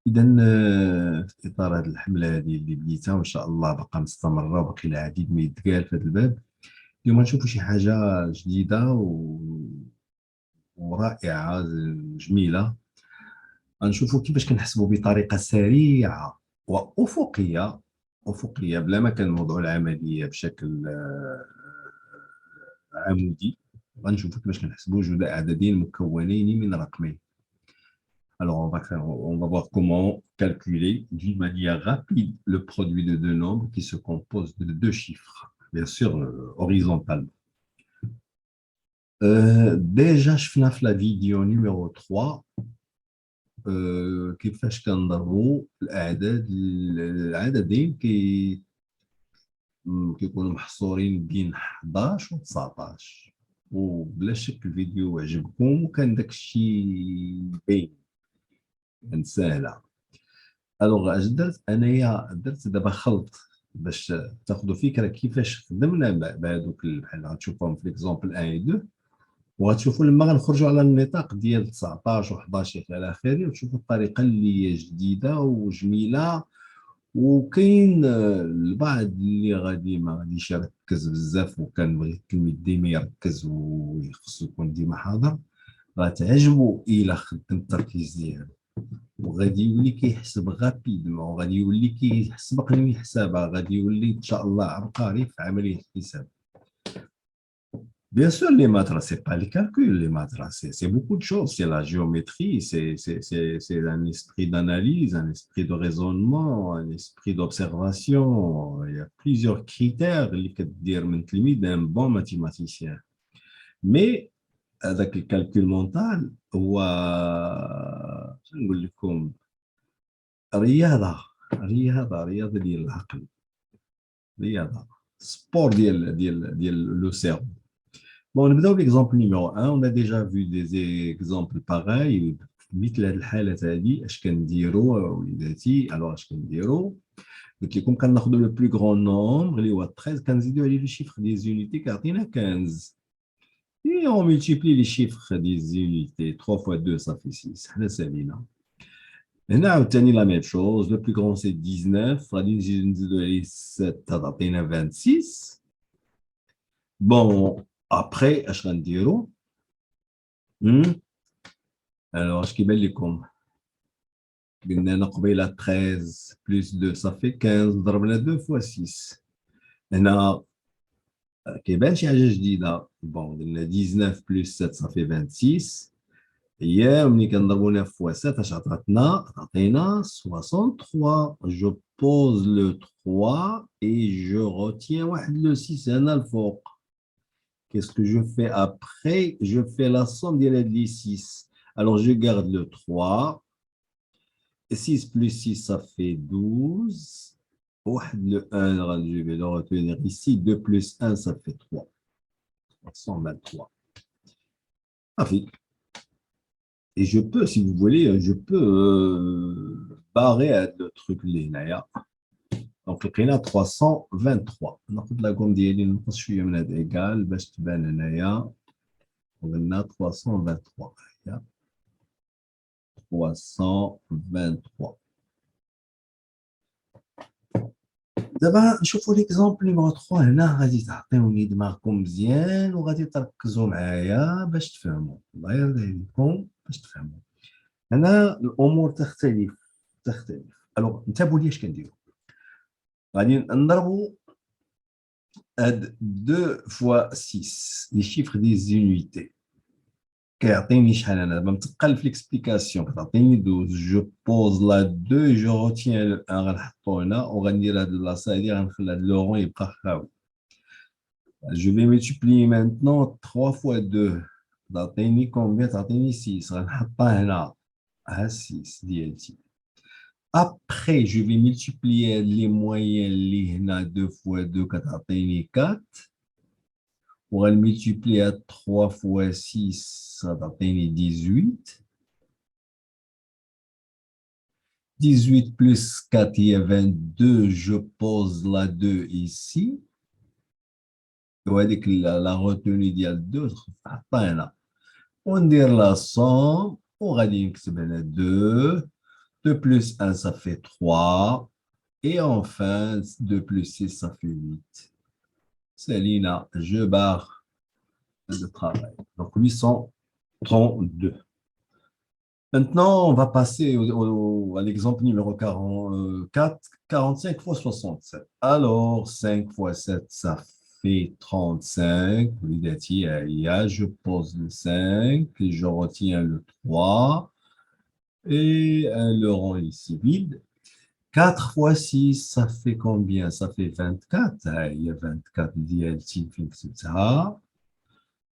إذا في إطار هذه الحملة هذه اللي بديتها وإن شاء الله باقا مستمرة وباقي العديد ما يتقال في هذا الباب. اليوم نشوفوا شي حاجة جديدة ورائعة جميلة. غنشوفوا كيفاش كنحسبوا بطريقة سريعة وأفقية بلا ما كان الموضوع العملية بشكل عمودي. غنشوفوا كيفاش كنحسبوا جداء عددين مكونين من رقمين. Alors, on va voir comment calculer d'une manière rapide le produit de deux nombres qui se composent de deux chiffres, bien sûr horizontalement. Déjà, je finis la vidéo numéro 3. كيفاش كنضربوا العددين كيكونوا محصورين بين 11 و 19. وبلا شك الفيديو عجبكم وكان داك الشيء باين سهله. الوغ اش درت انايا؟ درت دابا خلط باش تاخذوا فكره كيفاش خدمنا بهذوك بحال غتشوفوهم في ليكزومبل 1 و 2، وغتشوفوا لما غنخرجوا على النطاق ديال 19 و11 الى اخره، وتشوفوا الطريقه اللي هي جديده وجميله. وكاين البعض اللي غادي ما غاديش يركز بزاف، وكنبغي التلميذ ديما يركز ويخصو يكون ديما حاضر، غتعجبو الى خدم التركيز ديالو، وغادي يولي كيحسب غابيدمون، وغادي يولي كيحسب قبل ما يحسبها، غادي يولي ان شاء الله عبقري في عمليه الحساب. Bien sûr, les maths, c'est pas les calculs, les maths, c'est beaucoup de choses. C'est la géométrie, c'est un esprit d'analyse, un esprit de raisonnement, un esprit d'observation. Il y a plusieurs critères qui déterminent d'un bon mathématicien. Mais avec le calcul mental, هو نقول لكم رياضة ديال العقل، رياضة سبور ديال لو سيرفو. Bon, on va l'exemple numéro 1. On a déjà vu des exemples pareils. مثل هذه الحالة هذه اش كنديروا وليداتي؟ alors اش كنديروا؟ قلت لكم كناخذوا لو بلو غران نومبر اللي هو 13، كنزيدوا عليه لي شيفر دي زونيتي كيعطينا 15. Et on multiplie les chiffres des unités. 3 fois 2, ça fait 6. حنا سالينا. هنا عاوتاني لا ميم شوز. لو بلو غران سي 19، غادي نزيدوا عليه 7 تعطينا 26. Bon, après, اش غنديروا؟ Alors, اش كيبان لكم؟ قلنا لنا قبيله 13 plus 2 ça fait 15، ضربنا 2 fois 6. هنا كيبان شي حاجه جديده. بون قلنا 19 plus 7 ça fait 26. هي ملي كنضربوا 9 fois 7 اش عطاتنا 63. جو pose le 3 et je retiens واحد le 6 هنا الفوق. Qu'est-ce que je fais après? Je fais la somme des 6. Alors, je garde le 3. 6 plus 6, ça fait 12. Le 1, je vais le retenir ici. 2 plus 1, ça fait 3. 323. Parfait. Et je peux, si vous voulez, je peux barrer le truc là. Donc, le 323. ناخذ لا كوم ديالي نقص شويه من هذا ايكال باش تبان هنايا. قلنا 323. 323. دابا نشوفوا ليكزومبل نيميرو 3. هنا غادي تعطيوني دماغكم مزيان وغادي تركزوا معايا باش تفهموا. الله يرضي عليكم باش تفهموا. هنا الامور تختلف. الوغ انتبهوا لي اش كنديروا. غادي نضربوا هاد 2 fois 6 لي شيفر دي زونيتي كيعطيني شحال. انا دابا متقل في ليكسبليكاسيون كتعطيني 12. جو بوز لا 2 جو روتيان لو 1 غنحطو هنا وغندير هاد البلاصه هادي غنخلي هاد لو رون يبقى خاوي. جو في ملتيبلي مانتنون 3 fois 2 تعطيني كومبيان؟ تعطيني 6. غنحطها هنا ها 6 ديالتي. Après, je vais multiplier les moyens, les 2 fois 2, كتعطيني 4. On va le multiplier à 3 fois 6, ça va donner 18. 18 plus 4, il y a 22. Je pose la 2 ici. Vous voyez que la retenue, il y a 2. On dit la somme. On va dire que c'est 2. 2 plus 1, ça fait 3. Et enfin, 2 plus 6, ça fait 8. Célina, je barre le travail. Donc, 832. Maintenant, on va passer à l'exemple numéro 44, 45 fois 67. Alors, 5 fois 7, ça fait 35. Je pose le 5 et je retiens le 3. Et le rang ici vide. 4 fois 6, ça fait combien? Ça fait 24. Il y a 24 DLT, etc.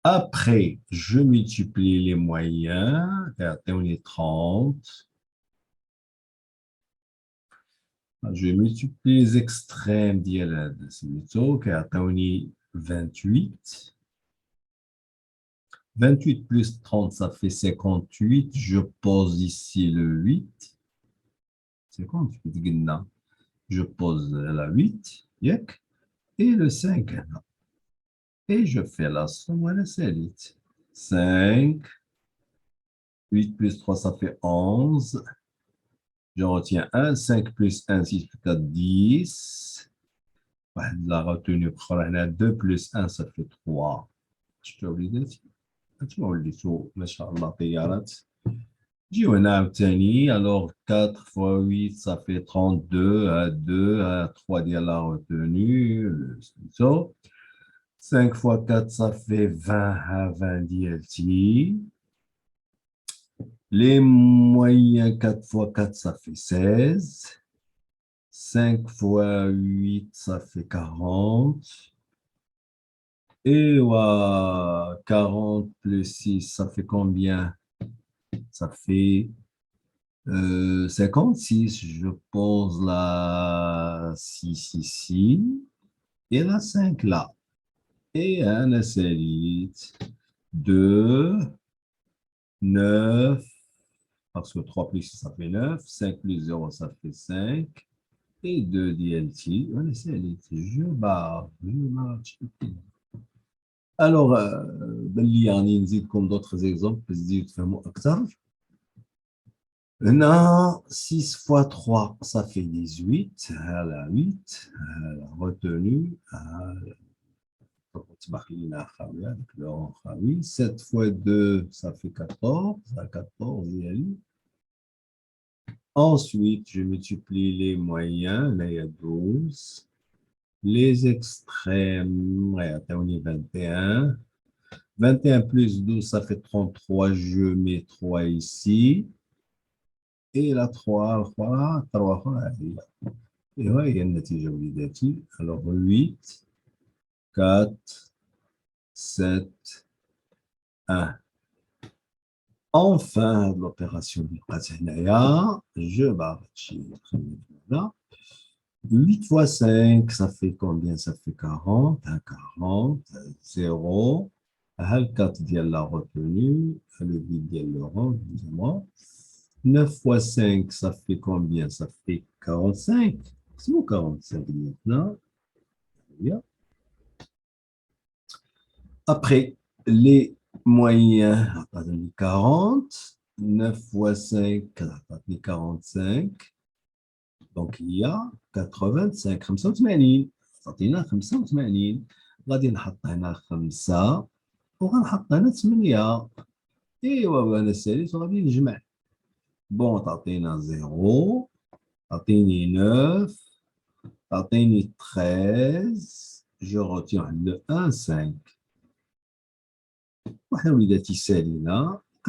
Après, je multiplie les moyens. On est 30. Je multiplie les extrêmes ديال سميتو كيعطيوني 28. 28 plus 30, ça fait 58. Je pose ici le 8. 58 قلنا. Je pose la 8. ياك. Et le 5 هنا. Et je fais la somme على ساليت. 5. 8 plus 3, ça fait 11. Je retiens 1. 5 plus 1, 6 plus 4, 10. La retenue, 2 plus 1, ça fait 3. شفتوا وليداتي؟ هانتوما وليتو ما شاء الله طيارات. نجيو هنا عاوتاني. Alors 4 fois 8, ça fait 32. 2, 3 ديال la retenue. 5 fois 4, ça fait 20. 20 ديالتي. Les moyens, 4 fois 4, ça fait 16. 5 fois 8, ça fait 40. Et 40 plus 6, ça fait combien? Ça fait 56. Je pose la 6 ici et la 5 là. Et un essai 2, 9, parce que 3 plus 6, ça fait 9. 5 plus 0, ça fait 5. Et 2 DLT. Un essai je barre. Alors, باللي يعني نزيدكم d'autres exemples باش تزيدوا تفهموا أكثر. هنا 6 fois 3, ça fait 18. Voilà, 8. Voilà, retenu. تبقى لنا خاوية avec le rang خاوي. 7 fois 2, ça fait 14. 14 ديالي. Ensuite, je multiplie les moyens. Là, il y a 12. Les extrêmes, on est 21. 21 plus 12, ça fait 33. Je mets 3 ici. Et la 3. Et ouais, il y a une natija وليداتي. Alors 8, 4, 7, 1. Enfin, l'opération du Qathnaya, je vais là. 8 fois 5, ça fait combien? Ça fait 40. 40, 0. Le 4 ديال la retenue, le 8 ديال le rang, évidemment. 9 fois 5, ça fait combien? Ça fait 45. C'est bon, 45 maintenant. Bien. Après, les moyens, 40. 9 fois 5, 45. Donc, il y a 85. 85. تعطينا 85. غادي نحط هنا 5 وغنحط هنا 8. ايوا وانا الثالث وغادي نجمع. بون تعطينا 0. تعطيني 9. تعطيني 13. Je retiens le 1, 5. وحنا وليداتي سالينا.